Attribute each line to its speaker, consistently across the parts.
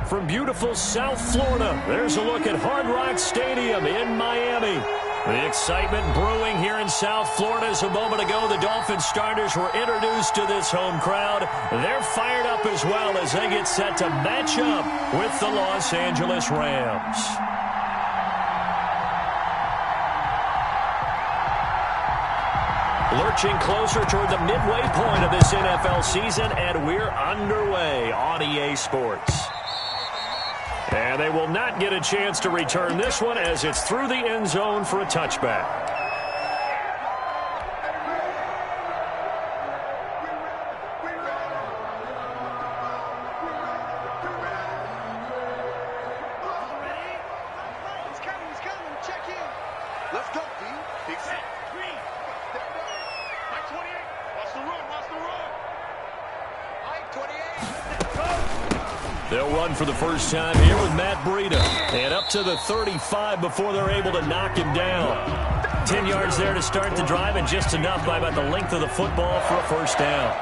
Speaker 1: from beautiful South Florida, there's a look at Hard Rock Stadium in Miami. The excitement brewing here in South Florida as a moment ago the Dolphins starters were introduced to this home crowd. They're fired up as well as they get set to match up with the Los Angeles Rams. Lurching closer toward the midway point of this NFL season, and we're underway on EA Sports. And they will not get a chance to return this one as it's through the end zone for a touchback. They'll run for the first time here with Matt Breida. And up to the 35 before they're able to knock him down. 10 yards there to start the drive, and just enough by about the length of the football for a first down.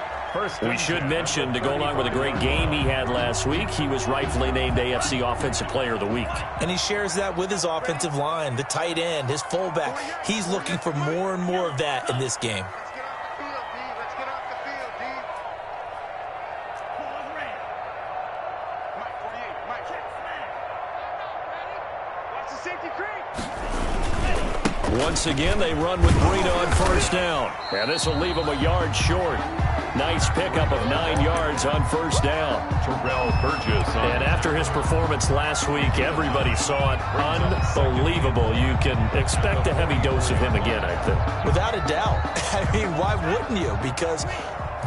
Speaker 1: We should mention, to go along with a great game he had last week, he was rightfully named AFC Offensive Player of the Week. And he shares that with his offensive line, the tight end, his fullback. He's looking for more and more of that in this game. Once again, they run with Breida on first down. And this will leave them a yard short. Nice pickup of 9 yards on first down. And after his performance last week, everybody saw it. Unbelievable. You can expect a heavy dose of him again, I think. Without a doubt. I mean, why wouldn't you? Because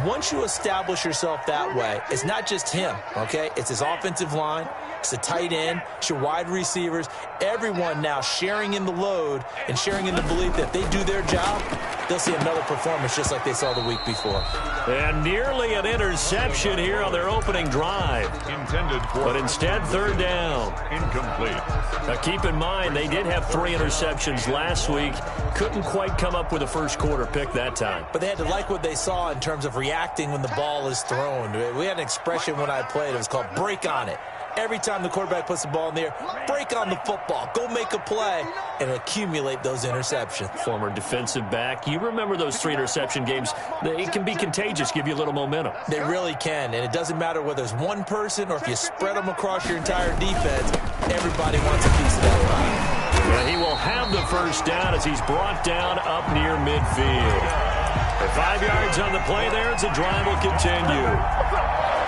Speaker 1: once you establish yourself that way, it's not just him, okay? It's his offensive line. It's the tight end. It's your wide receivers. Everyone now sharing in the load and sharing in the belief that if they do their job, they'll see another performance just like they saw the week before. And nearly an interception here on their opening drive. But instead, third down. Incomplete. Now keep in mind, they did have 3 interceptions last week. Couldn't quite come up with a first quarter pick that time. But they had to like what they saw in terms of reacting when the ball is thrown. We had an expression when I played. It was called break on it. Every time the quarterback puts the ball in the air, break on the football, go make a play, and accumulate those interceptions. Former defensive back, you remember those 3 interception games. It can be contagious, give you a little momentum. They really can, and it doesn't matter whether it's one person or if you spread them across your entire defense, everybody wants a piece of that pie. Well, he will have the first down as he's brought down up near midfield. At 5 yards on the play there, the drive will continue.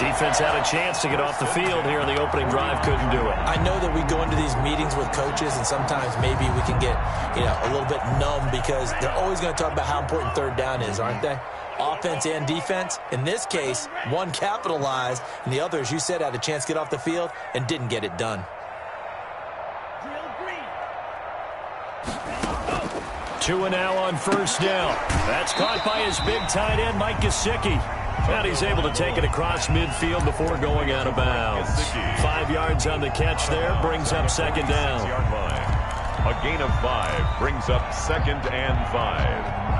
Speaker 1: Defense had a chance to get off the field here in the opening drive, couldn't do it. I know that we go into these meetings with coaches, and sometimes maybe we can get, a little bit numb because they're always going to talk about how important third down is, aren't they? Offense and defense. In this case, one capitalized, and the other, as you said, had a chance to get off the field and didn't get it done. 2 now on first down. That's caught by his big tight end, Mike Gesicki. And he's able to take it across midfield before going out of bounds. 5 yards on the catch there, brings up second down.
Speaker 2: A gain of 5 brings up second and 5.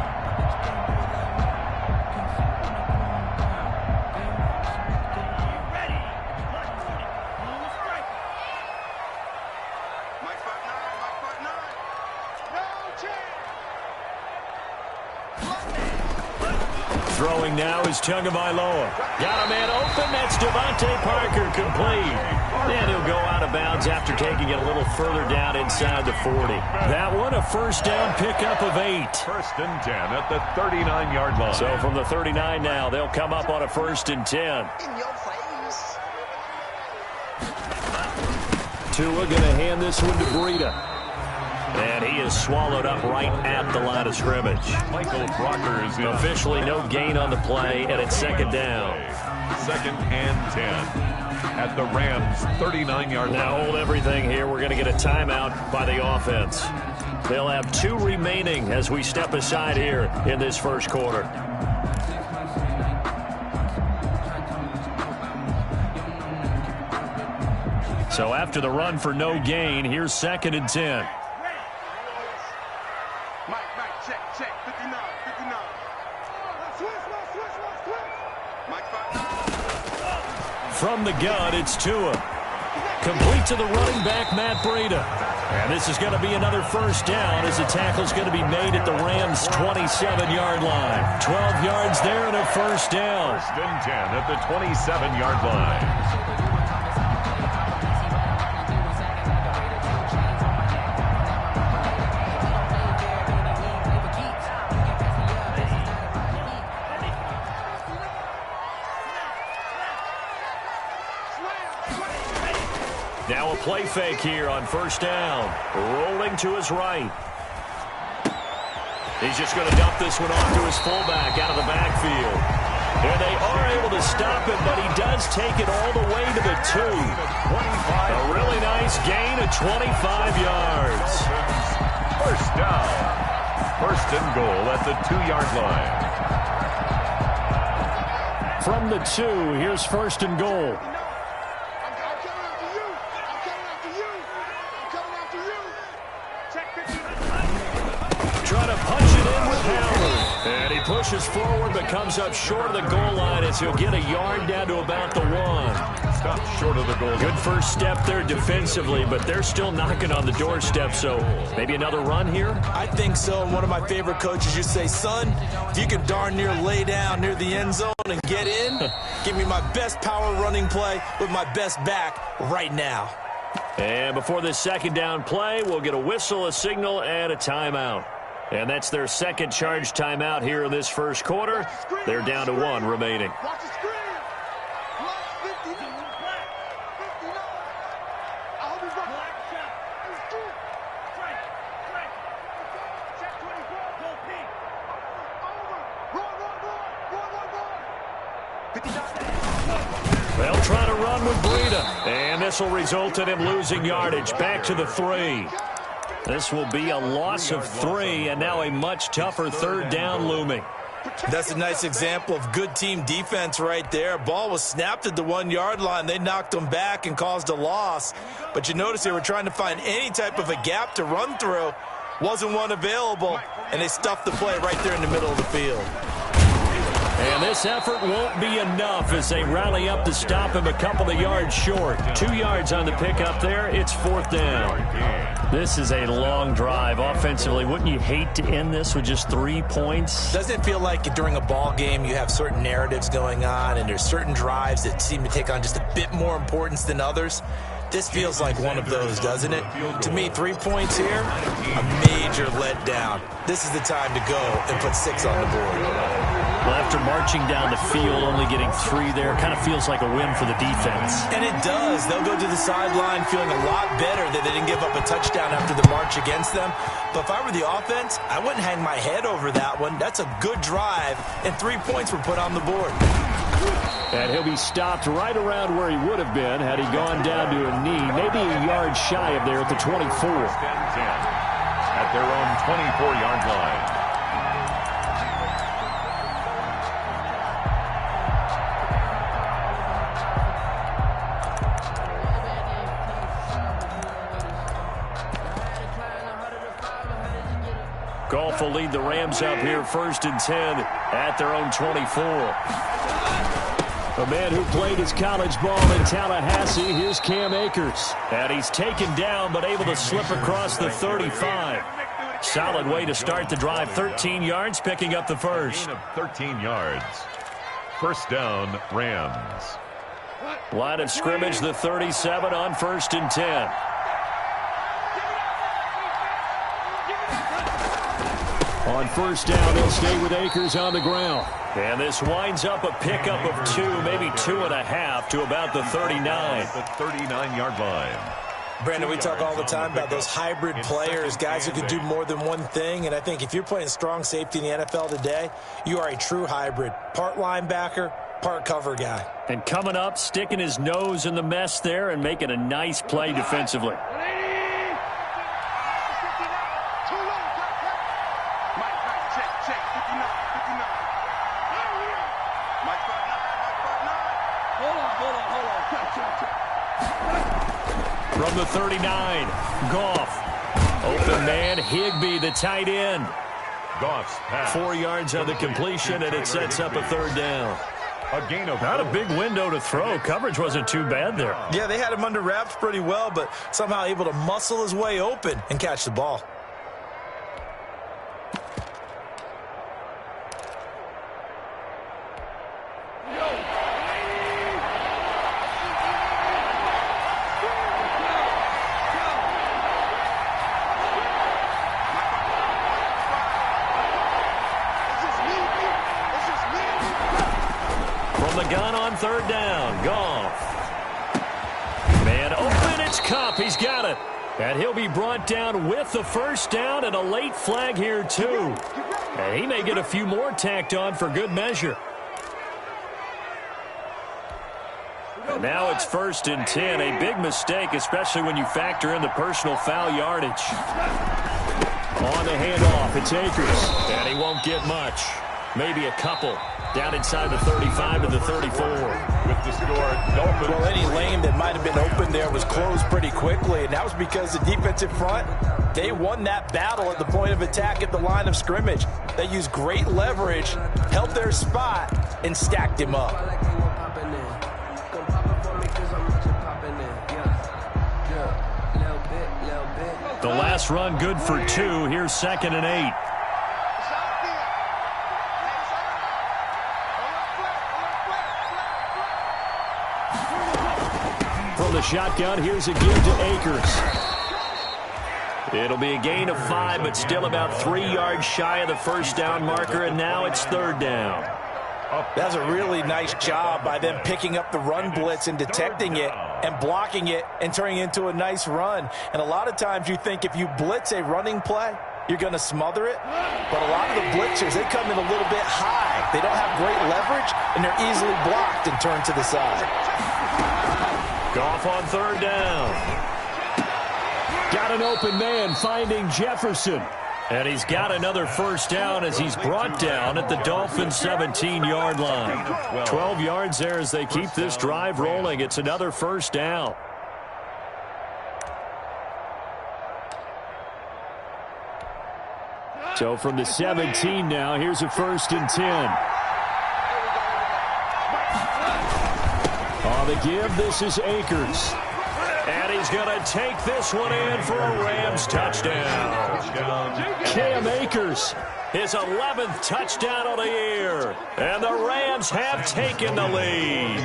Speaker 1: Throwing now is Tagovailoa. Got a man open. That's Devontae Parker complete. And he'll go out of bounds after taking it a little further down inside the 40. That one, a first down pickup of 8.
Speaker 2: First and 10 at the 39-yard line.
Speaker 1: So from the 39 now, they'll come up on a first and 10. Tua going to hand this one to Breida. And he is swallowed up right at the line of scrimmage.
Speaker 2: Michael Brockers is
Speaker 1: officially no gain on the play, and it's second down.
Speaker 2: Second and 10 at the Rams' 39-yard line.
Speaker 1: Now hold everything here. We're going to get a timeout by the offense. They'll have 2 remaining as we step aside here in this first quarter. So after the run for no gain, here's second and 10. From the gun, it's Tua. Complete to the running back, Matt Breida. And this is going to be another first down as the tackle is going to be made at the Rams' 27-yard line. 12 yards there and a first down.
Speaker 2: First and 10 at the 27-yard line.
Speaker 1: Now a play fake here on first down. Rolling to his right. He's just going to dump this one off to his fullback out of the backfield. And they are able to stop him, but he does take it all the way to the 2. A really nice gain of 25 yards.
Speaker 2: First down. First and goal at the 2-yard line.
Speaker 1: From the 2, here's first and goal. Trying to punch it in with Howard. And he pushes forward but comes up short of the goal line as he'll get a yard down to about the 1.
Speaker 2: Stop short of the goal.
Speaker 1: Good first step there defensively, but they're still knocking on the doorstep, so maybe another run here?
Speaker 3: I think so. And one of my favorite coaches used to say, son, if you can darn near lay down near the end zone and get in, give me my best power running play with my best back right now.
Speaker 1: And before this second down play, we'll get a whistle, a signal, and a timeout. And that's their second charge timeout here in this first quarter. They're down to 1 remaining. They'll try to run with Breida. And this will result in him losing yardage. Back to the 3. This will be a loss of 3, and now a much tougher third down looming.
Speaker 3: That's a nice example of good team defense right there. Ball was snapped at the 1-yard line. They knocked them back and caused a loss. But you notice they were trying to find any type of a gap to run through. Wasn't one available, and they stuffed the play right there in the middle of the field.
Speaker 1: And this effort won't be enough as they rally up to stop him a couple of yards short. 2 yards on the pickup there. It's fourth down. This is a long drive offensively. Wouldn't you hate to end this with just 3 points?
Speaker 3: Doesn't it feel like during a ball game you have certain narratives going on and there's certain drives that seem to take on just a bit more importance than others? This feels like one of those, doesn't it? To me, 3 points here, a major letdown. This is the time to go and put 6 on the board.
Speaker 1: Well, after marching down the field, only getting 3 there, kind of feels like a win for the defense.
Speaker 3: And it does. They'll go to the sideline feeling a lot better that they didn't give up a touchdown after the march against them. But if I were the offense, I wouldn't hang my head over that one. That's a good drive, and 3 points were put on the board.
Speaker 1: And he'll be stopped right around where he would have been had he gone down to a knee, maybe a yard shy of there at the 24.
Speaker 2: At their own 24-yard line.
Speaker 1: Goff will lead the Rams up here first and 10 at their own 24. A man who played his college ball in Tallahassee, here's Cam Akers. And he's taken down but able to slip across the 35. Solid way to start the drive. 13 yards, picking up the first.
Speaker 2: Gain of 13 yards. First down, Rams.
Speaker 1: Line of scrimmage, the 37 on first and 10. On first down, they'll stay with Akers on the ground. And this winds up a pickup of 2, maybe 2.5 to about the 39.
Speaker 2: The 39-yard line.
Speaker 3: Brandon, we talk all the time about those hybrid players, guys who can do more than one thing. And I think if you're playing strong safety in the NFL today, you are a true hybrid. Part linebacker, part cover guy.
Speaker 1: And coming up, sticking his nose in the mess there and making a nice play defensively. From the 39, Goff. Open man, Higbee, the tight end.
Speaker 2: Goff's pass.
Speaker 1: 4 yards on the completion, and it sets up a third down.
Speaker 2: A gain of
Speaker 1: Not a big window to throw. Coverage wasn't too bad there.
Speaker 3: Yeah, they had him under wraps pretty well, but somehow able to muscle his way open and catch the ball.
Speaker 1: From the gun on third down, Goff. Man open, it's Kupp. He's got it. And he'll be brought down with the first down and a late flag here, too. And he may get a few more tacked on for good measure. And now it's 1st and 10. A big mistake, especially when you factor in the personal foul yardage. On the handoff, it's Akers. And he won't get much. Maybe a couple. Down inside the 35 to the 34.
Speaker 2: with the score. Dolphins.
Speaker 3: Well, any lane that might have been open there was closed pretty quickly, and that was because the defensive front, they won that battle at the point of attack at the line of scrimmage. They used great leverage, held their spot, and stacked him up.
Speaker 1: The last run good for 2. Here's 2nd and 8. From the shotgun, here's a give to Akers. It'll be a gain of 5, but still about 3 yards shy of the first down marker, and now it's 3rd down.
Speaker 3: That's a really nice job by them picking up the run blitz and detecting it and blocking it and turning it into a nice run. And a lot of times you think if you blitz a running play, you're going to smother it. But a lot of the blitzers, they come in a little bit high. They don't have great leverage, and they're easily blocked and turned to the side.
Speaker 1: Goff on 3rd down. Got an open man finding Jefferson. And he's got another first down as he's brought down at the Dolphins' 17-yard line. 12 yards there as they keep this drive rolling. It's another first down. So from the 17 now, here's a 1st and 10. On the give, this is Akers. And he's going to take this one in for a Rams touchdown. Cam Akers, his 11th touchdown of the year. And the Rams have taken the lead.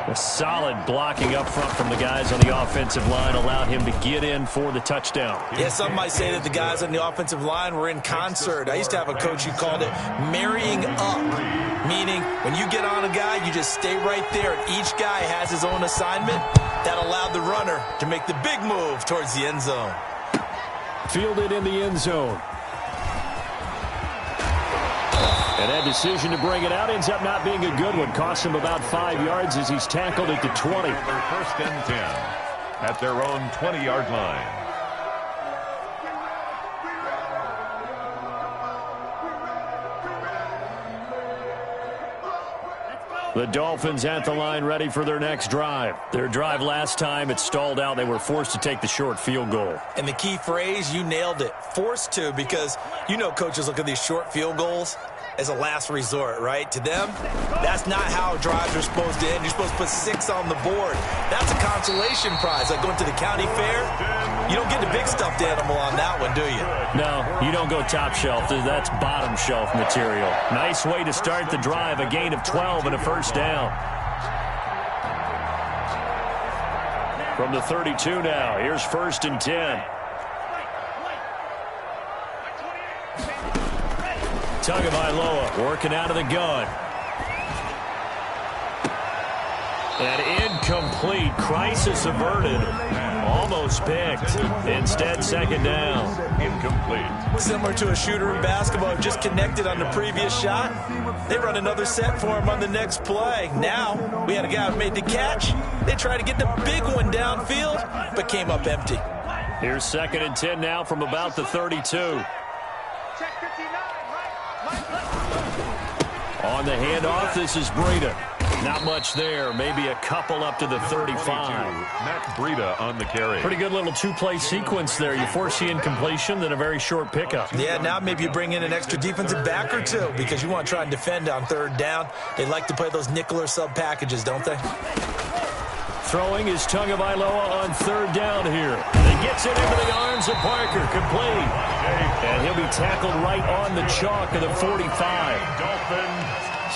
Speaker 1: A solid blocking up front from the guys on the offensive line allowed him to get in for the touchdown.
Speaker 3: Yeah, some might say that the guys on the offensive line were in concert. I used to have a coach who called it marrying up, meaning when you get on a guy, you just stay right there, and each guy has his own assignment. That allowed the runner to make the big move towards the end zone.
Speaker 1: Fielded in the end zone. And that decision to bring it out ends up not being a good one. Costs him about 5 yards as he's tackled at the 20.
Speaker 2: They're 1st and 10 at their own 20-yard line.
Speaker 1: The Dolphins at the line ready for their next drive. Their drive last time, it stalled out. They were forced to take the short field goal.
Speaker 3: And the key phrase, you nailed it, forced to, because you know coaches look at these short field goals as a last resort, right? To them, that's not how drives are supposed to end. You're supposed to put 6 on the board. That's a consolation prize. Like going to the county fair, you don't get the big stuffed animal on that one, do you?
Speaker 1: No, you don't go top shelf. That's bottom shelf material. Nice way to start the drive. A gain of 12 and a first down. From the 32 now, here's 1st and 10. Tagovailoa working out of the gun. And incomplete. Crisis averted. Almost picked. Instead, 2nd down.
Speaker 2: Incomplete.
Speaker 3: Similar to a shooter in basketball, just connected on the previous shot. They run another set for him on the next play. Now, we had a guy who made the catch. They tried to get the big one downfield, but came up empty.
Speaker 1: Here's 2nd and 10 now from about the 32. On the handoff, this is Breida. Not much there. Maybe a couple up to the 35.
Speaker 2: Matt Breida on the carry.
Speaker 1: Pretty good little two-play sequence there. You force the incompletion, then a very short pickup.
Speaker 3: Yeah, now maybe you bring in an extra defensive back or two because you want to try and defend on third down. They like to play those nickel or sub packages, don't they?
Speaker 1: Throwing is Tagovailoa on third down here. And he gets it into the arms of Parker. Complete. And he'll be tackled right on the chalk of the 45.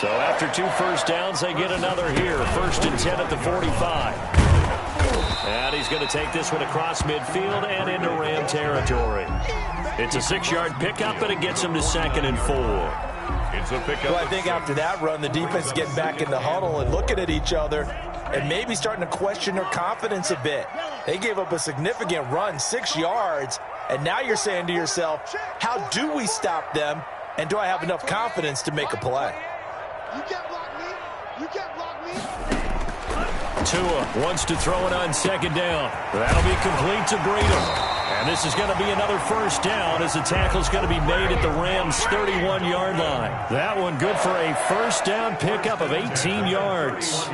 Speaker 1: So after 2 first downs, they get another here. 1st and 10 at the 45. And he's going to take this one across midfield and into Ram territory. It's a 6-yard pickup, and it gets him to 2nd and 4.
Speaker 2: It's a pickup.
Speaker 3: Well, I think after that run, the defense is getting back in the huddle and looking at each other and maybe starting to question their confidence a bit. They gave up a significant run, 6 yards, and now you're saying to yourself, how do we stop them, and do I have enough confidence to make a play?
Speaker 4: You can't block me. You can't block me.
Speaker 1: Tua wants to throw it on 2nd down. That'll be complete to Breida. And this is going to be another first down as the tackle's going to be made at the Rams' 31-yard line. That one good for a first down pickup of 18 yards.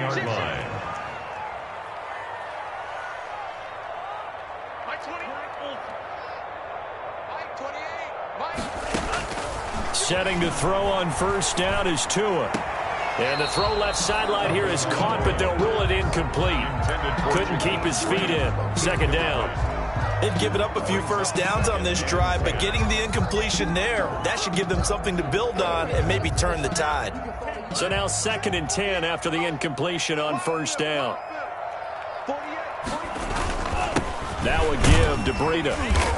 Speaker 1: Setting to throw on first down is Tua. And the throw left sideline here is caught, but they'll rule it incomplete. Couldn't keep his feet in. 2nd down.
Speaker 3: They've given up a few first downs on this drive, but getting the incompletion there, that should give them something to build on and maybe turn the tide.
Speaker 1: So now 2nd and 10 after the incompletion on first down. Now a give to Breida.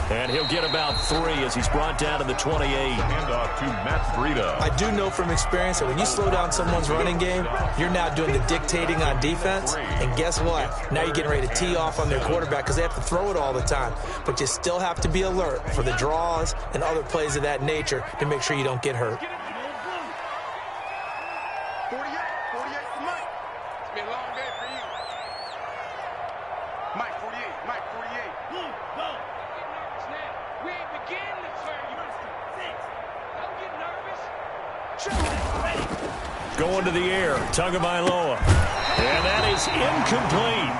Speaker 1: And he'll get about 3 as he's brought down to the 28.
Speaker 2: Handoff to Matt Breida.
Speaker 3: I do know from experience that when you slow down someone's running game, you're now doing the dictating on defense. And guess what? Now you're getting ready to tee off on their quarterback because they have to throw it all the time. But you still have to be alert for the draws and other plays of that nature to make sure you don't get hurt.
Speaker 4: 48 for Mike. It's been a long day for you. Mike 48, Mike 48. We ain't beginning to turn you. Don't get nervous.
Speaker 1: Going to the air, Tagovailoa. And that is incomplete.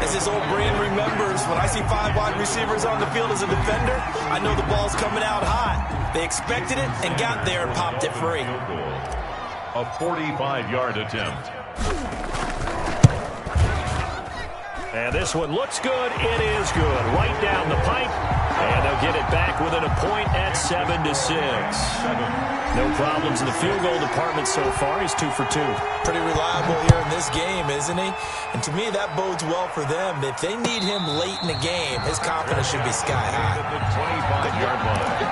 Speaker 3: As his old brain remembers, when I see 5 wide receivers on the field as a defender, I know the ball's coming out hot. They expected it and got there and popped it free.
Speaker 2: A 45-yard attempt.
Speaker 1: And this one looks good. It is good. Right down the pipe. And they'll get it back within a point at 7-6. No problems in the field goal department so far. He's 2 for 2.
Speaker 3: Pretty reliable here in this game, isn't he? And to me, that bodes well for them. If they need him late in the game, his confidence should be sky high.
Speaker 2: At the 25-yard line.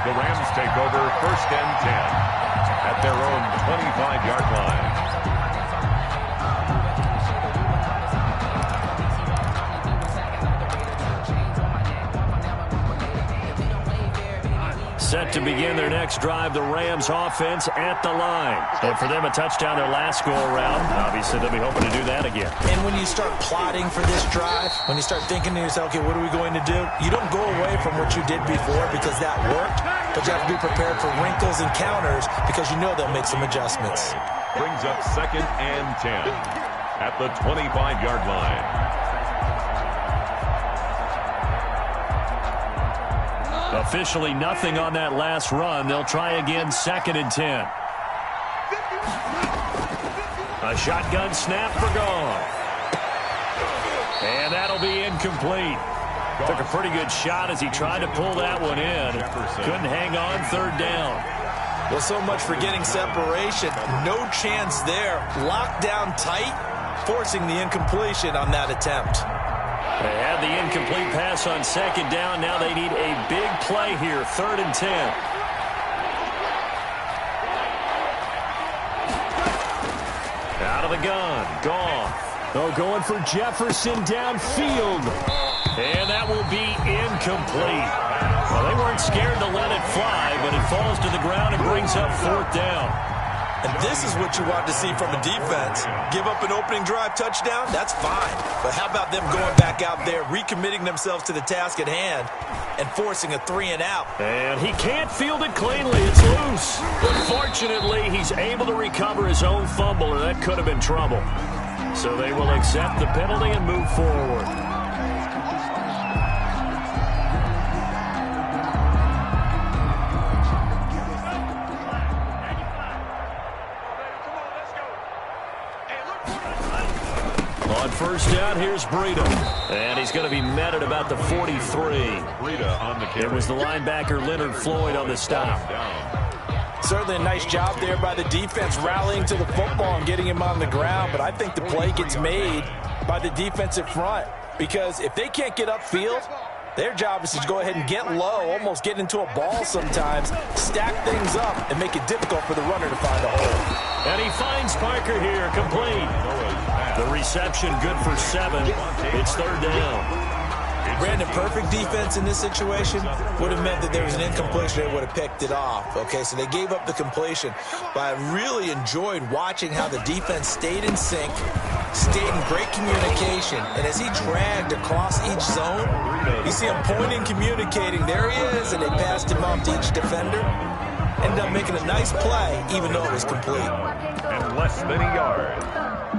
Speaker 2: The Rams take over 1st and 10 at their own 25-yard line.
Speaker 1: Set to begin their next drive, the Rams offense at the line. And for them, a touchdown their last go-around. Obviously, they'll be hoping to do that again.
Speaker 3: And when you start plotting for this drive, when you start thinking to yourself, okay, what are we going to do? You don't go away from what you did before because that worked, but you have to be prepared for wrinkles and counters because you know they'll make some adjustments.
Speaker 2: Brings up 2nd and 10 at the 25-yard line.
Speaker 1: Officially nothing on that last run. They'll try again, 2nd and 10. A shotgun snap for gone. And that'll be incomplete. Took a pretty good shot as he tried to pull that one in. Couldn't hang on, 3rd down.
Speaker 3: Well, so much for getting separation. No chance there. Locked down tight, forcing the incompletion on that attempt.
Speaker 1: They had the incomplete pass on 2nd down. Now they need a big play here, 3rd and 10. Out of the gun, Goff. Oh, going for Jefferson downfield. And that will be incomplete. Well, they weren't scared to let it fly, but it falls to the ground and brings up 4th down.
Speaker 3: And this is what you want to see from a defense. Give up an opening drive touchdown, that's fine. But how about them going back out there, recommitting themselves to the task at hand, and forcing a 3-and-out?
Speaker 1: And he can't field it cleanly. It's loose. But fortunately, he's able to recover his own fumble, or that could have been trouble. So they will accept the penalty and move forward. On first down, here's Breida. And he's going to be met at about the 43.
Speaker 2: Breida on the carry.
Speaker 1: It was the linebacker Leonard Floyd on the stop.
Speaker 3: Certainly a nice job there by the defense rallying to the football and getting him on the ground. But I think the play gets made by the defensive front. Because if they can't get upfield, their job is to go ahead and get low, almost get into a ball sometimes, stack things up, and make it difficult for the runner to find a hole.
Speaker 1: And he finds Parker here, complete. The reception good for 7. It's third down.
Speaker 3: Brandon, perfect defense in this situation would have meant that there was an incompletion. They would have picked it off. Okay, so they gave up the completion. But I really enjoyed watching how the defense stayed in sync, stayed in great communication. And as he dragged across each zone, you see him pointing, communicating. There he is, and they passed him off to each defender. Ended up making a nice play, even though it was complete.
Speaker 2: And less than a yard.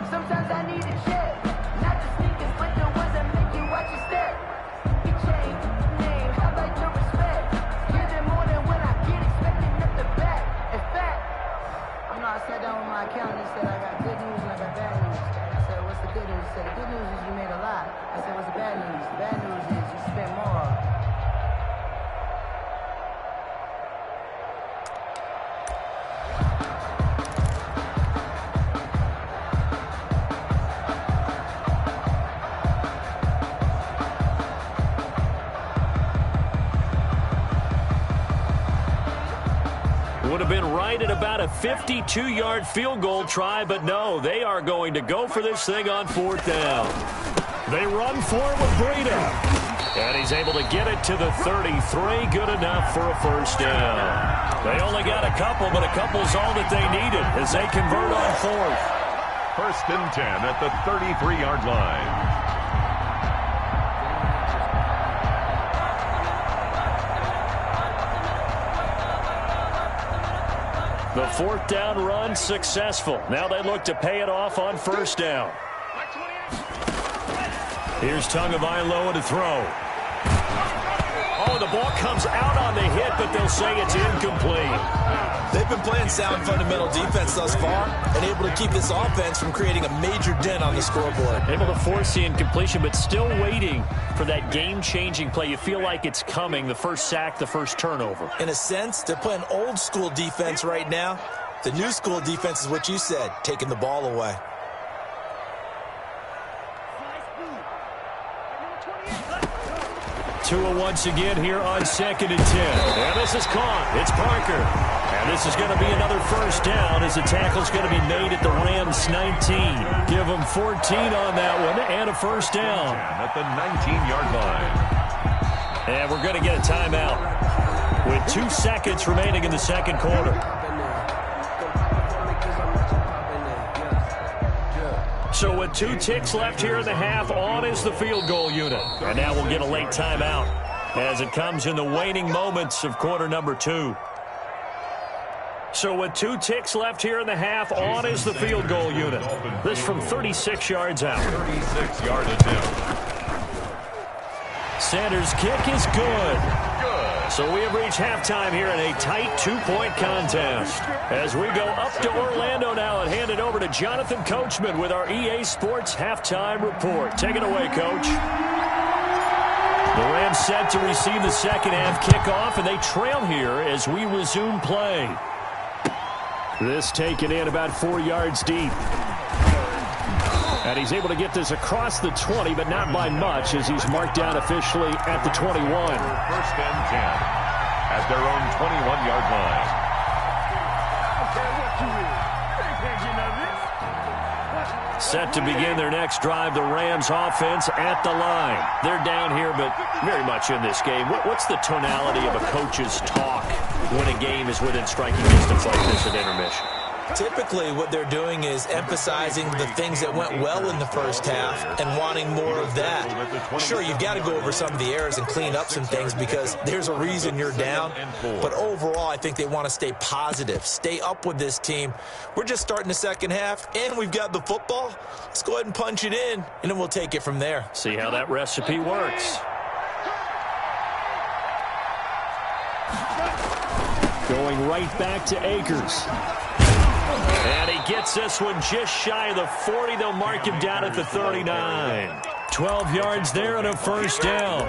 Speaker 5: Sometimes I need a check, not the sneakers, but the ones that make you watch your step. You change name, how about your respect? Hear them more than when I get expecting up the back. In fact, I sat down with my accountant and said I got good news and I got bad news. I said, what's the good news? He said, the good news is you made a lot. I said, what's the bad news? The bad news is you spent more.
Speaker 1: Would have been right at about a 52-yard field goal try, but no, they are going to go for this thing on fourth down. They run for it with Breida. And he's able to get it to the 33. Good enough for a first down. They only got a couple, but a couple's all that they needed as they convert on fourth.
Speaker 2: First and 10 at the 33-yard line.
Speaker 1: The fourth down run successful. Now they look to pay it off on first down. Here's Tagovailoa to throw. Oh, the ball comes out on the hit, but they'll say it's incomplete.
Speaker 3: They've been playing sound fundamental defense thus far and able to keep this offense from creating a major dent on the scoreboard.
Speaker 1: Able to force the incompletion, but still waiting for that game-changing play. You feel like it's coming, the first sack, the first turnover.
Speaker 3: In a sense, they're playing old-school defense right now. The new-school defense is what you said, taking the ball away.
Speaker 1: Tua once again here on 2nd and 10. And this is caught. It's Parker. And this is going to be another first down as the tackle's going to be made at the Rams 19. Give them 14 on that one and a first down.
Speaker 2: At the 19-yard line.
Speaker 1: And we're going to get a timeout with 2 seconds remaining in the second quarter. So with 2 ticks left here in the half, on is the field goal unit. And now we'll get a late timeout as it comes in the waning moments of quarter number 2. So with 2 ticks left here in the half, on is the field goal unit. This from 36 yards out.
Speaker 2: 36-yard attempt.
Speaker 1: Sanders' kick is good. So we have reached halftime here in a tight 2-point contest. As we go up to Orlando now and hand it over to Jonathan Coachman with our EA Sports Halftime Report. Take it away, Coach. The Rams set to receive the second half kickoff, and they trail here as we resume play. This taken in about 4 yards deep. And he's able to get this across the 20, but not by much, as he's marked down officially at the 21.
Speaker 2: First and 10 at their own 21-yard line.
Speaker 1: Set to begin their next drive, the Rams offense at the line. They're down here, but very much in this game. What's the tonality of a coach's talk when a game is within striking distance like this at intermission?
Speaker 3: Typically, what they're doing is emphasizing the things that went well in the first half and wanting more of that. Sure, you've got to go over some of the errors and clean up some things because there's a reason you're down. But overall, I think they want to stay positive, stay up with this team. We're just starting the second half, and we've got the football. Let's go ahead and punch it in, and then we'll take it from there.
Speaker 1: See how that recipe works. Going right back to Akers. And he gets this one just shy of the 40. They'll mark him down at the 39. 12 yards there and a first down.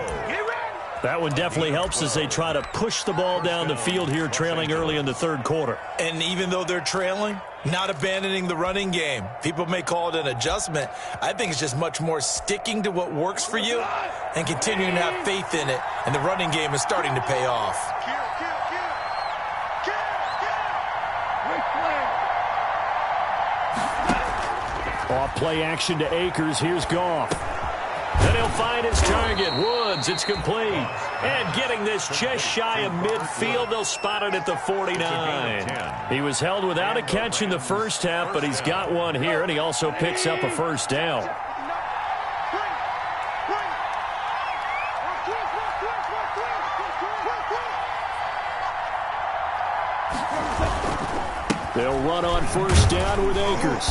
Speaker 1: That one definitely helps as they try to push the ball down the field here, trailing early in the third quarter.
Speaker 3: And even though they're trailing, not abandoning the running game. People may call it an adjustment. I think it's just much more sticking to what works for you and continuing to have faith in it. And the running game is starting to pay off.
Speaker 1: Off play action to Akers. Here's Goff. Then he'll find his target. Woods, it's complete. And getting this just shy of midfield, they'll spot it at the 49. He was held without a catch in the first half, but he's got one here, and he also picks up a first down. They'll run on first down with Akers.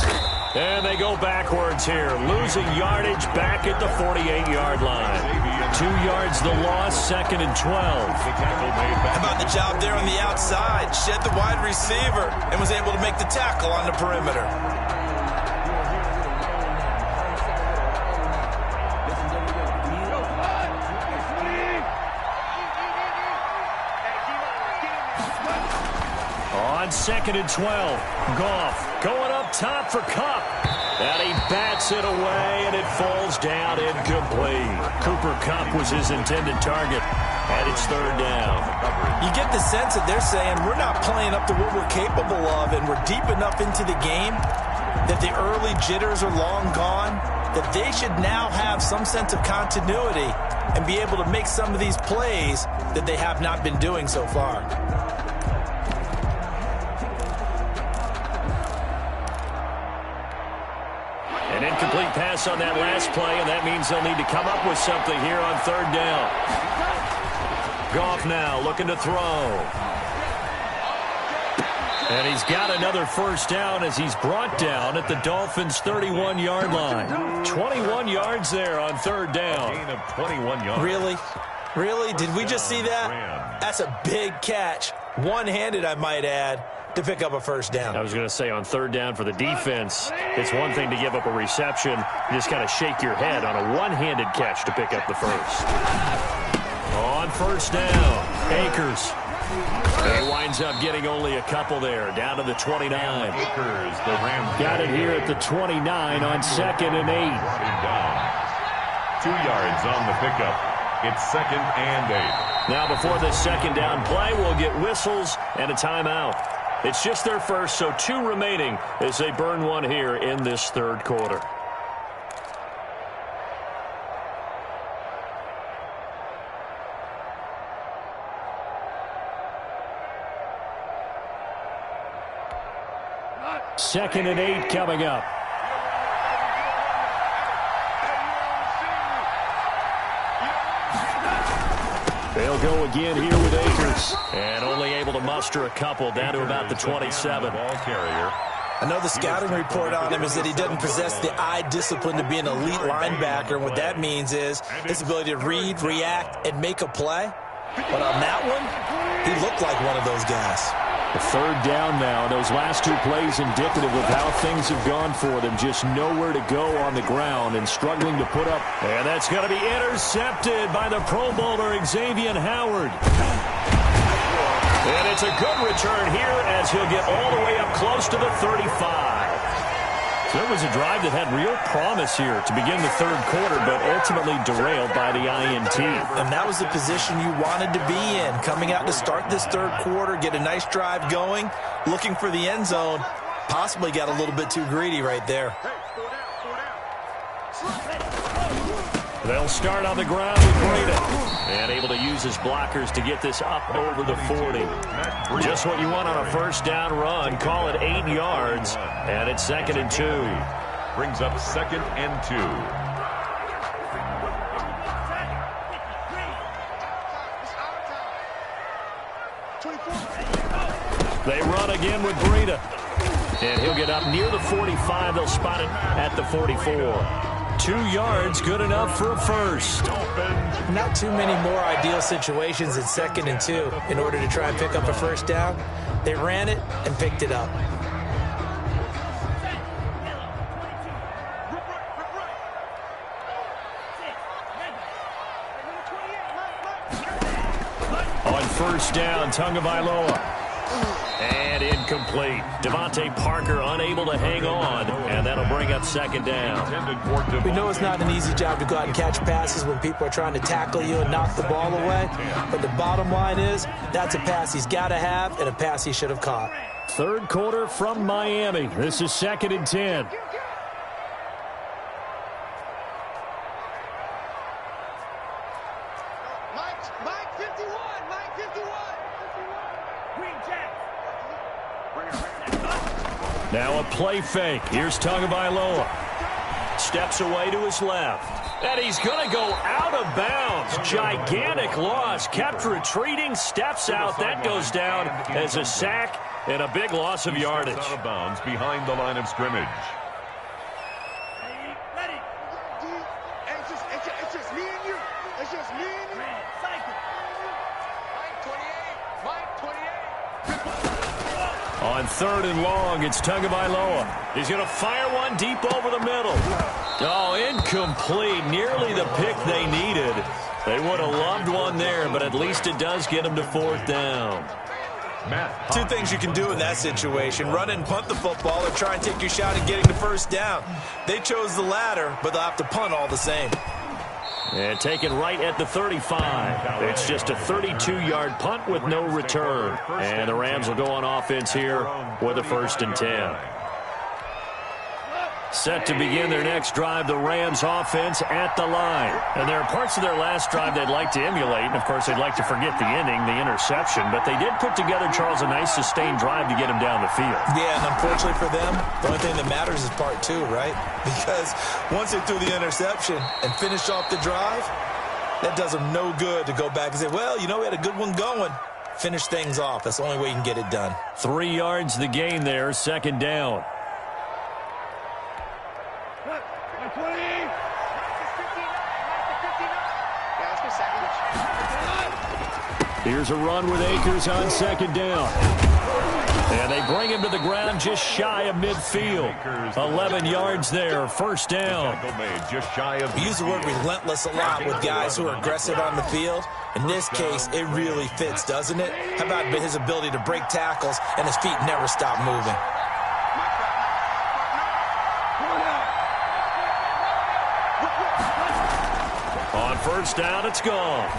Speaker 1: And they go backwards here, losing yardage back at the 48-yard line. 2 yards the loss, 2nd and 12.
Speaker 3: How about the job there on the outside? Shed the wide receiver and was able to make the tackle on the perimeter.
Speaker 1: On 2nd and 12, Goff going up top for Kupp. And he bats it away, and it falls down incomplete. Cooper Kupp was his intended target, and it's third down.
Speaker 3: You get the sense that they're saying we're not playing up to what we're capable of, and we're deep enough into the game that the early jitters are long gone, that they should now have some sense of continuity and be able to make some of these plays that they have not been doing so far.
Speaker 1: An incomplete pass on that last play, and that means they'll need to come up with something here on third down. Goff now looking to throw. And he's got another first down as he's brought down at the Dolphins' 31-yard line. 21 yards there on third down.
Speaker 2: Gain of 21 yards.
Speaker 3: Really? Really? Did we just see that? That's a big catch. One-handed, I might add, to pick up a first down.
Speaker 1: I was going to say on third down for the defense, it's one thing to give up a reception. You just kind of shake your head on a one-handed catch to pick up the first. On first down, Akers. He winds up getting only a couple there, down to the 29.
Speaker 2: Akers, the Rams
Speaker 1: got it here at the 29 on 2nd and 8.
Speaker 2: 2 yards on the pickup. It's 2nd and 8.
Speaker 1: Now before this second down play, we'll get whistles and a timeout. It's just their first, so 2 remaining as they burn one here in this third quarter. Second and 8 coming up. They'll go again here with Akers. And only able to muster a couple down to about the 27.
Speaker 2: Ball carrier.
Speaker 3: I know the scouting report on him is that he doesn't possess the eye discipline to be an elite linebacker. And what that means is his ability to read, react, and make a play. But on that one, he looked like one of those guys.
Speaker 1: The third down now. Those last 2 plays indicative of how things have gone for them. Just nowhere to go on the ground and struggling to put up. And that's going to be intercepted by the Pro Bowler, Xavier Howard. And it's a good return here as he'll get all the way up close to the 35. So it was a drive that had real promise here to begin the third quarter, but ultimately derailed by the INT.
Speaker 3: And that was the position you wanted to be in, coming out to start this third quarter, get a nice drive going, looking for the end zone. Possibly got a little bit too greedy right there.
Speaker 1: They'll start on the ground with Breida. And able to use his blockers to get this up over the 40. Just what you want on a first down run. Call it 8 yards. And it's 2nd and 2.
Speaker 2: Brings up 2nd and 2.
Speaker 1: They run again with Breida. And he'll get up near the 45. They'll spot it at the 44. 2 yards, good enough for a first.
Speaker 3: Not too many more ideal situations in 2nd and 2 in order to try and pick up a first down. They ran it and picked it up.
Speaker 1: On first down, Tagovailoa. And incomplete. Devontae Parker unable to hang on, and that'll bring up 2nd down.
Speaker 3: We know it's not an easy job to go out and catch passes when people are trying to tackle you and knock the ball away, but the bottom line is that's a pass he's got to have and a pass he should have caught.
Speaker 1: 3rd quarter from Miami. This is 2nd and 10. Now a play fake. Here's Tagovailoa. Steps away to his left. And he's going to go out of bounds. Gigantic loss. Kept retreating. Steps out. That goes down as a sack and a big loss of yardage.
Speaker 2: Out of bounds behind the line of scrimmage.
Speaker 4: It's just me and you. It's just me and you. Mike 28. Mike 28.
Speaker 1: On 3rd and long, it's Tagovailoa. He's going to fire one deep over the middle. Oh, incomplete. Nearly the pick they needed. They would have loved one there, but at least it does get them to 4th down.
Speaker 3: Two things you can do in that situation. Run and punt the football or try and take your shot at getting the first down. They chose the latter, but they'll have to punt all the same.
Speaker 1: And taken right at the 35. It's just a 32-yard punt with no return. And the Rams will go on offense here with a 1st and 10. Set to begin their next drive, the Rams offense at the line. And there are parts of their last drive they'd like to emulate. And, of course, they'd like to forget the ending, the interception. But they did put together, Charles, a nice sustained drive to get him down the field.
Speaker 3: Yeah, and unfortunately for them, the only thing that matters is part 2, right? Because once they threw the interception and finished off the drive, that does them no good to go back and say, well, you know, we had a good one going. Finish things off. That's the only way you can get it done.
Speaker 1: 3 yards the gain there, 2nd down. Here's a run with Akers on 2nd down. And they bring him to the ground just shy of midfield. 11 yards there, 1st down.
Speaker 3: We use the word relentless a lot with guys who are aggressive on the field. In this case, it really fits, doesn't it? How about his ability to break tackles and his feet never stop moving?
Speaker 1: On 1st down, it's gone.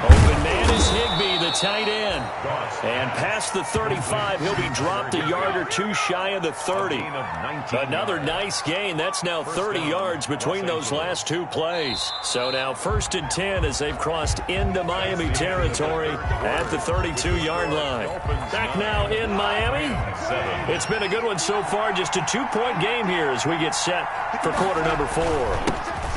Speaker 1: Open man is Higbee, the tight end. And past the 35, he'll be dropped a yard or 2 shy of the 30. Another nice gain. That's now 30 yards between those last 2 plays. So now 1st and 10 as they've crossed into Miami territory at the 32-yard line. Back now in Miami. It's been a good one so far. Just a 2-point game here as we get set for quarter number 4.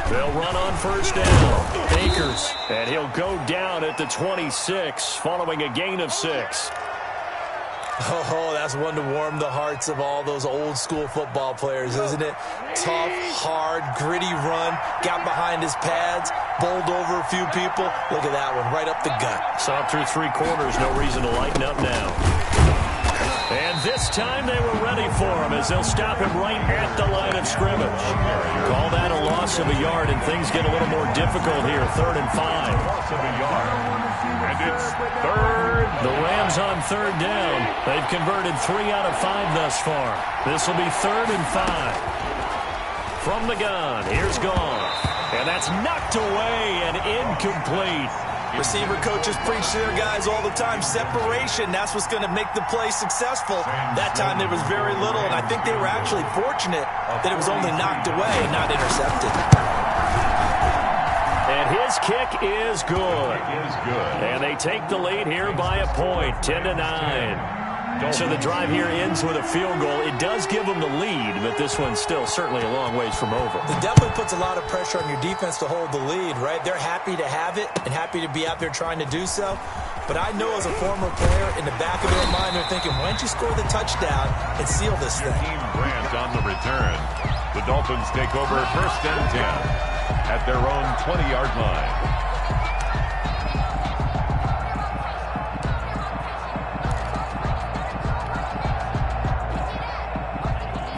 Speaker 1: They'll run on 1st down. Akers, and he'll go down at the 26 following a gain of 6.
Speaker 3: Oh, that's one to warm the hearts of all those old school football players, isn't it? Tough, hard, gritty run, got behind his pads, bowled over a few people. Look at that one, right up the gut.
Speaker 1: Saw it through 3 quarters, no reason to lighten up now. And this time they were ready for him as they'll stop him right at the line of scrimmage. Call that a loss of a yard, and things get a little more difficult here. 3rd and 5.
Speaker 2: Loss of a yard. And it's 3rd.
Speaker 1: The Rams on 3rd down. They've converted 3 out of 5 thus far. This will be 3rd and 5. From the gun, here's Goff. And that's knocked away and incomplete.
Speaker 3: Receiver coaches preach to their guys all the time. Separation, that's what's going to make the play successful. That time there was very little, and I think they were actually fortunate that it was only knocked away, not intercepted.
Speaker 1: And his kick is good. And they take the lead here by a point, 10-9. So the drive here ends with a field goal. It does give them the lead, but this one's still certainly a long ways from over.
Speaker 3: It definitely puts a lot of pressure on your defense to hold the lead, right? They're happy to have it and happy to be out there trying to do so. But I know as a former player, in the back of their mind, they're thinking, why don't you score the touchdown and seal this thing?
Speaker 2: Team Grant on the return. The Dolphins take over 1st and 10 at their own 20-yard line.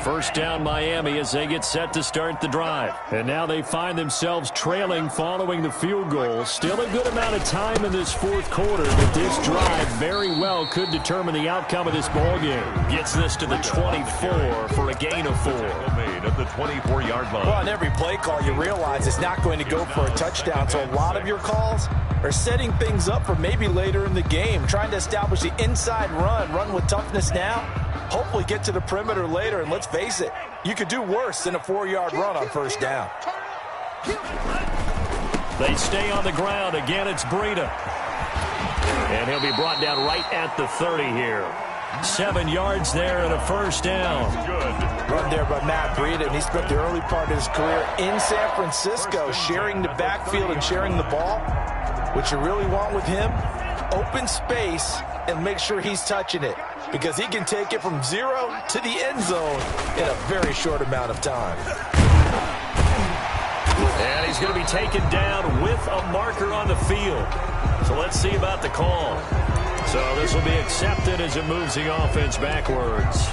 Speaker 1: First down Miami as they get set to start the drive. And now they find themselves trailing following the field goal. Still a good amount of time in this fourth quarter, but this drive very well could determine the outcome of this ball game. Gets this to the 24 for a gain of 4.
Speaker 2: Made at the 24-yard line.
Speaker 3: Well, on every play call, you realize it's not going to go for a touchdown. So a lot of your calls are setting things up for maybe later in the game, trying to establish the inside run with toughness now. Hopefully get to the perimeter later, and let's face it, you could do worse than a 4-yard run on first down.
Speaker 1: They stay on the ground. Again, it's Breida. And he'll be brought down right at the 30 here. 7 yards there and a first down.
Speaker 2: Good.
Speaker 3: Run there by Matt Breida, and he spent the early part of his career in San Francisco sharing the backfield and sharing the ball. What you really want with him, open space and make sure he's touching it, because he can take it from 0 to the end zone in a very short amount of time.
Speaker 1: And he's going to be taken down with a marker on the field. So let's see about the call. So this will be accepted as it moves the offense backwards.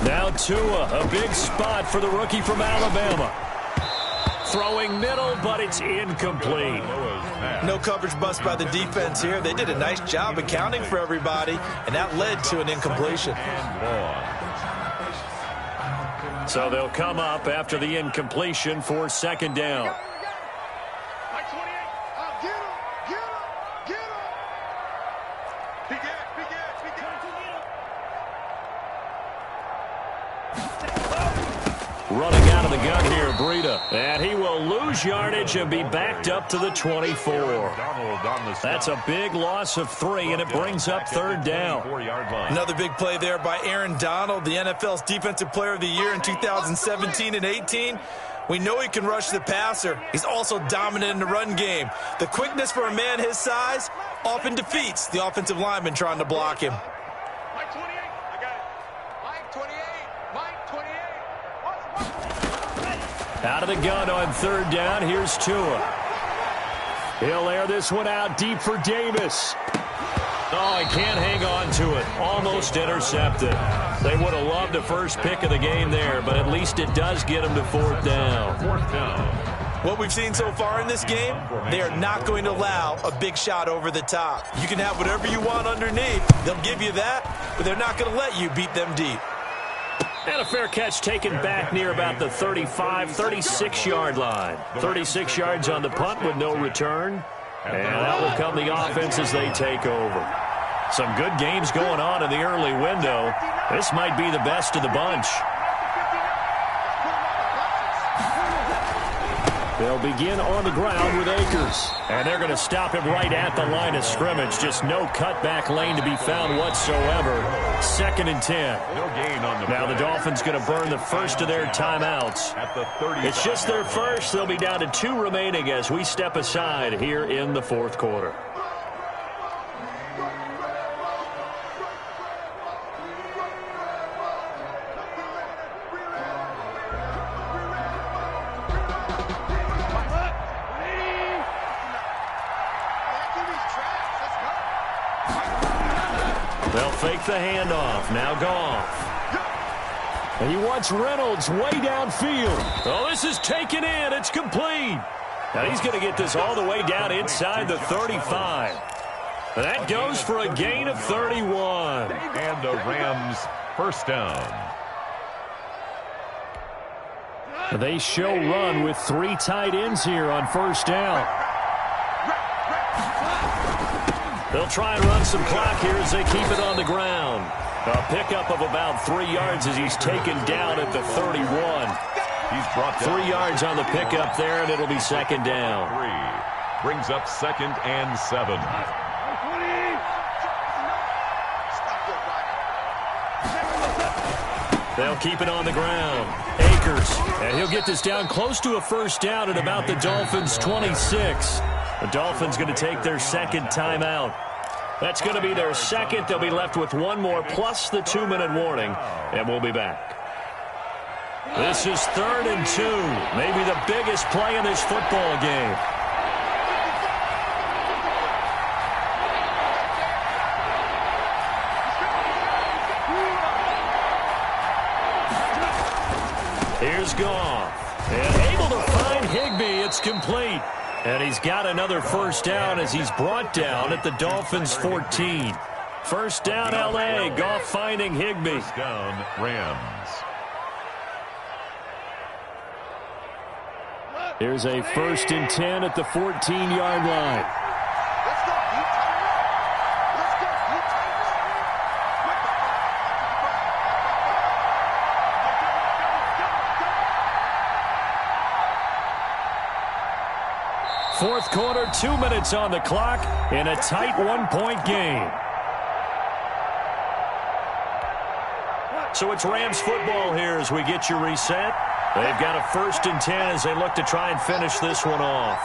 Speaker 1: Now Tua, a big spot for the rookie from Alabama. Throwing middle, but it's incomplete.
Speaker 3: No coverage bust by the defense here. They did a nice job accounting for everybody, and that led to an incompletion.
Speaker 1: So they'll come up after the incompletion for 2nd down. Running out of the gun here, Breida. And he will lose yardage and be backed up to the 24. That's a big loss of 3, and it brings up 3rd down.
Speaker 3: Another big play there by Aaron Donald, the NFL's Defensive Player of the Year in 2017 and 18. We know he can rush the passer. He's also dominant in the run game. The quickness for a man his size often defeats the offensive lineman trying to block him.
Speaker 1: Out of the gun on 3rd down, here's Tua. He'll air this one out deep for Davis. Oh, he can't hang on to it. Almost intercepted. They would have loved the first pick of the game there, but at least it does get him to 4th down.
Speaker 2: 4th down.
Speaker 3: What we've seen so far in this game, they are not going to allow a big shot over the top. You can have whatever you want underneath. They'll give you that, but they're not going to let you beat them deep.
Speaker 1: And a fair catch taken back near about the 35, 36-yard line. 36 yards on the punt with no return. And that will come the offense as they take over. Some good games going on in the early window. This might be the best of the bunch. They'll begin on the ground with Akers. And they're going to stop him right at the line of scrimmage. Just no cutback lane to be found whatsoever. 2nd and 10.
Speaker 2: No gain on the
Speaker 1: now
Speaker 2: play.
Speaker 1: the Dolphins going to burn the first of their timeouts.
Speaker 2: At the 35.
Speaker 1: It's just their first. They'll be down to 2 remaining as we step aside here in the 4th quarter. They'll fake the handoff. Now Goff. And he wants Reynolds way downfield. Oh, this is taken in. It's complete. Now he's going to get this all the way down inside the 35. And that goes for a gain of 31.
Speaker 2: And the Rams first down.
Speaker 1: They show run with 3 tight ends here on first down. They'll try and run some clock here as they keep it on the ground. A pickup of about 3 yards as he's taken down at the 31.
Speaker 2: He's brought down
Speaker 1: 3 yards on the pickup there, and it'll be second down.
Speaker 2: 3. Brings up 2nd and 7.
Speaker 1: They'll keep it on the ground. Akers, and he'll get this down close to a first down at about the Dolphins' 26. The Dolphins going to take their second timeout. That's going to be their second. They'll be left with 1 more plus the 2-minute warning, and we'll be back. This is 3rd and 2, maybe the biggest play in this football game. Here's Goff, and able to find Higbee. It's complete. And he's got another first down as he's brought down at the Dolphins' 14. First down, L.A. Goff finding Higbee.
Speaker 2: First down, Rams.
Speaker 1: Here's a 1st and 10 at the 14-yard line.
Speaker 4: Let's go, you Tigers. Let's go, you Tigers.
Speaker 1: Fourth quarter, 2 minutes on the clock in a tight 1-point game. So it's Rams football here as we get you reset. They've got a 1st and 10 as they look to try and finish this one off.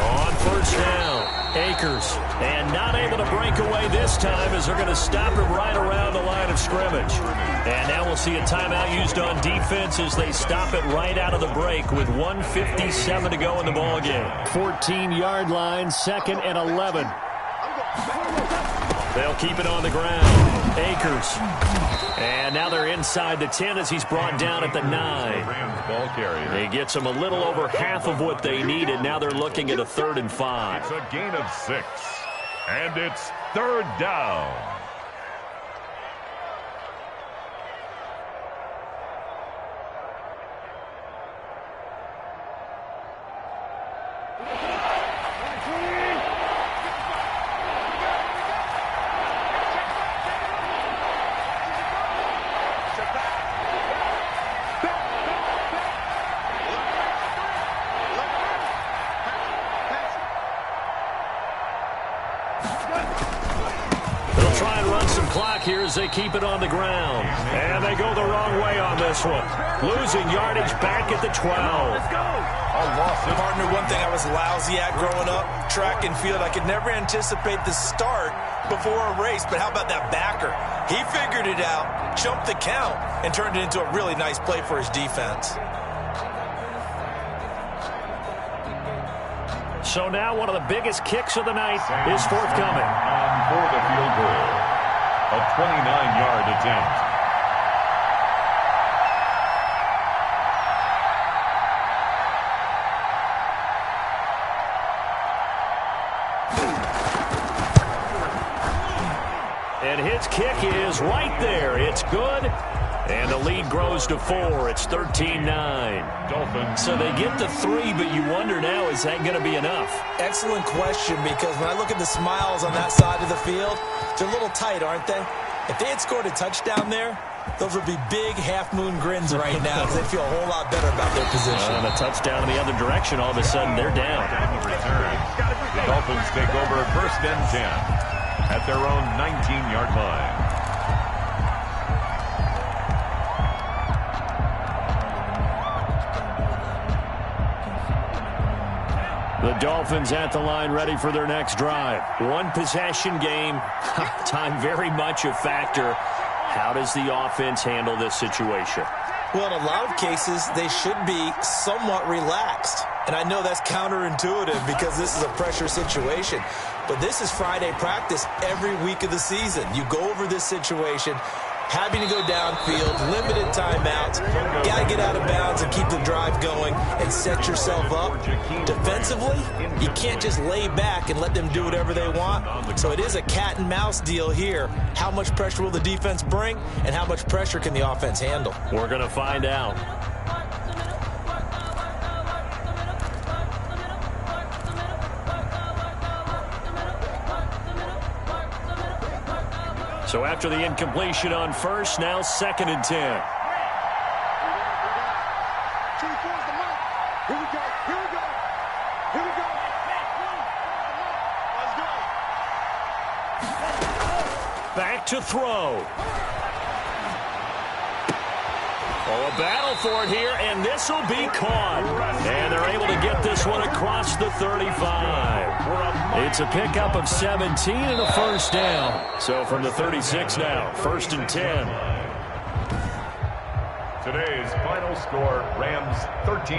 Speaker 1: On first down, Akers. And not able to break away this time as they're going to stop it right around the line of scrimmage. And now we'll see a timeout used on defense as they stop it right out of the break with 1:57 to go in the ballgame. 14-yard line, 2nd and 11. They'll keep it on the ground. Akers. And now they're inside the 10 as he's brought down at the 9.
Speaker 2: Rams ball carrier.
Speaker 1: He gets them a little over half of what they needed. Now they're looking at a 3rd and 5.
Speaker 2: It's a gain of 6. And it's 3rd down.
Speaker 1: Here as they keep it on the ground. And they go the wrong way on this one. Losing yardage back at the 12.
Speaker 3: Partner, one thing I was lousy at growing up, track and field, I could never anticipate the start before a race. But how about that backer? He figured it out, jumped the count, and turned it into a really nice play for his defense.
Speaker 1: So now one of the biggest kicks of the night is forthcoming.
Speaker 2: For the field goal. A 29-yard attempt.
Speaker 1: And his kick is right there. It's good. And the lead grows to 4. It's 13-9.
Speaker 2: Dolphins.
Speaker 1: So they get the 3, but you wonder now, is that going to be enough?
Speaker 3: Excellent question, because when I look at the smiles on that side of the field, they're a little tight, aren't they? If they had scored a touchdown there, those would be big half-moon grins right now because they feel a whole lot better about their position.
Speaker 1: And a touchdown in the other direction, all of a sudden they're down.
Speaker 2: The Dolphins take over 1st and 10 at their own 19-yard line.
Speaker 1: The Dolphins at the line ready for their next drive. One possession game. Time very much a factor. How does the offense handle this situation?
Speaker 3: Well, in a lot of cases, they should be somewhat relaxed. And I know that's counterintuitive because this is a pressure situation. But this is Friday practice every week of the season. You go over this situation, having to go downfield, limited timeouts, got to get out of bounds and keep the drive going and set yourself up. Defensively, you can't just lay back and let them do whatever they want. So it is a cat and mouse deal here. How much pressure will the defense bring, and how much pressure can the offense handle?
Speaker 1: We're going to find out. So after the incompletion on first, now 2nd and 10.
Speaker 4: Here we go. Here we go. Here we go. Let's go.
Speaker 1: Back to throw. Oh, a battle for it here, and this will be caught. And they're able to get this one across the 35. It's a pickup of 17 and a first down. So from the 36 now, 1st and 10.
Speaker 2: Today's final score, Rams 13,